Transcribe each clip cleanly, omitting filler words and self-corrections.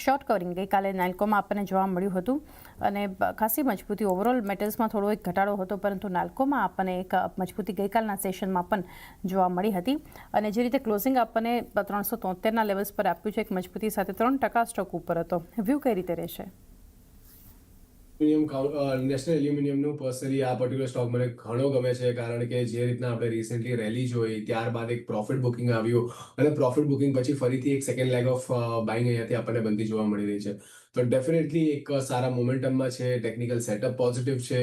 Short covering ગઈકાલે નાલ્કોમાં આપણને જોવા મળ્યું હતું અને ખાસી મજબૂતી ઓવરઓલ મેટલ્સમાં થોડો એક ઘટાડો હતો, પરંતુ નાલ્કોમાં આપણને એક મજબૂતી ગઈકાલના સેશનમાં પણ જોવા મળી હતી અને જે રીતે ક્લોઝિંગ આપણને 373ના લેવલ્સ પર આપ્યું છે એક મજબૂતી સાથે 3% સ્ટોક ઉપર હતો. વ્યૂ કઈ રીતે રહેશે? નેશનલ એલ્યુમિનિયમનું પર્સનલી આ પર્ટિક્યુલર સ્ટોક મને ઘણો ગમે છે, કારણ કે જે રીતના આપણે રિસેન્ટલી રેલી જોઈ, ત્યારબાદ એક પ્રોફિટ બુકિંગ આવ્યું અને પ્રોફિટ બુકિંગ પછી ફરીથી એક સેકન્ડ લેગ ઓફ બાઇંગ અહીંયાથી આપણને બનતી જોવા મળી રહી છે. તો ડેફિનેટલી એક સારા મોમેન્ટમમાં છે, ટેકનિકલ સેટઅપ પોઝિટિવ છે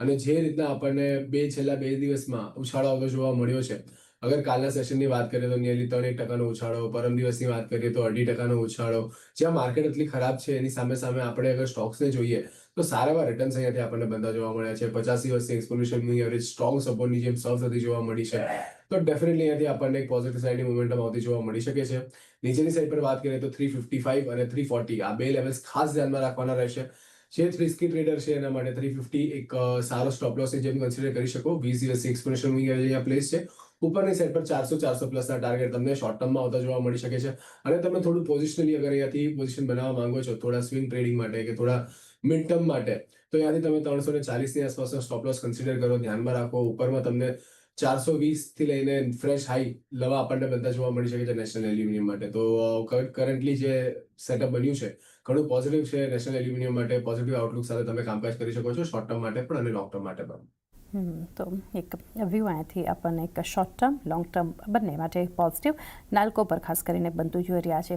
અને જે રીતના આપણને છેલ્લા 2 દિવસમાં ઉછાળો આવતો જોવા મળ્યો છે. અગર કાલના સેશનની વાત કરીએ તો નિયરલી 3% ઉછાળો, પરમ દિવસની વાત કરીએ તો 2.5% ઉછાળો. જ્યાં માર્કેટ એટલી ખરાબ છે એની સામે આપણે અગર સ્ટોક્સને જોઈએ તો સારા એવા રિટર્ન્સ અહીંયાથી આપણને બનતા જોવા મળ્યા છે. 50 વર્ષની એક્સપોનેન્શિયલ મૂવિંગ એવરેજ સ્ટ્રોંગ સપોર્ટની જેમ સર્વ થતી જોવા મળી છે. તો ડેફિનેટલી અહીંયાથી આપણને એક પોઝિટિવ સાઇડની મોમેન્ટમ આવતી જોવા મળી શકે છે. નીચેની સાઈડ પર વાત કરીએ તો 355 અને 340 આ બે લેવલ્સ ખાસ ધ્યાનમાં રાખવાના રહેશે. જે રિસ્કી ટ્રેડર છે એના માટે 350 એક સારો સ્ટોપ લોસની જેમ કન્સિડર કરી શકો. 20 દિવસની એક્સપોનેન્શિયલ મૂવિંગ એવરેજ અહીંયા પ્લેસ છે. ઉપરની સાઈડ પર 400 પ્લસના ટાર્ગેટ તમને શોર્ટ ટર્મમાં આવતા જોવા મળી શકે છે અને તમે થોડું પોઝિશનલી અગર અહીંયાથી પોઝિશન બનાવવા માંગો છો, થોડા સ્વિંગ ટ્રેડિંગ માટે કે થોડા મિડ ટર્મ માટે, તો અહીંયાથી તમે 340ની આસપાસનો સ્ટોપ લોસ કન્સિડર કરો, ધ્યાનમાં રાખો. ઉપરમાં તમને 420 થી લઈને ફ્રેશ હાઈ લવા આપણને બનતા જોવા મળી શકે છે નેશનલ એલ્યુમિનિયમ માટે. તો કરન્ટલી જે સેટઅપ બન્યું છે ઘણું પોઝિટિવ છે નેશનલ એલ્યુમિનિયમ માટે. પોઝિટિવ આઉટલુક સાથે તમે કામકાજ કરી શકો છો, શોર્ટ ટર્મ માટે પણ અને લોંગ ટર્મ માટે પણ. તો એક વ્યૂ અહીંયાથી આપણને એક શોર્ટ ટર્મ લોંગ ટર્મ બંને માટે પોઝિટિવ નાલ્કો પર ખાસ કરીને બનતું જોઈ રહ્યા છે.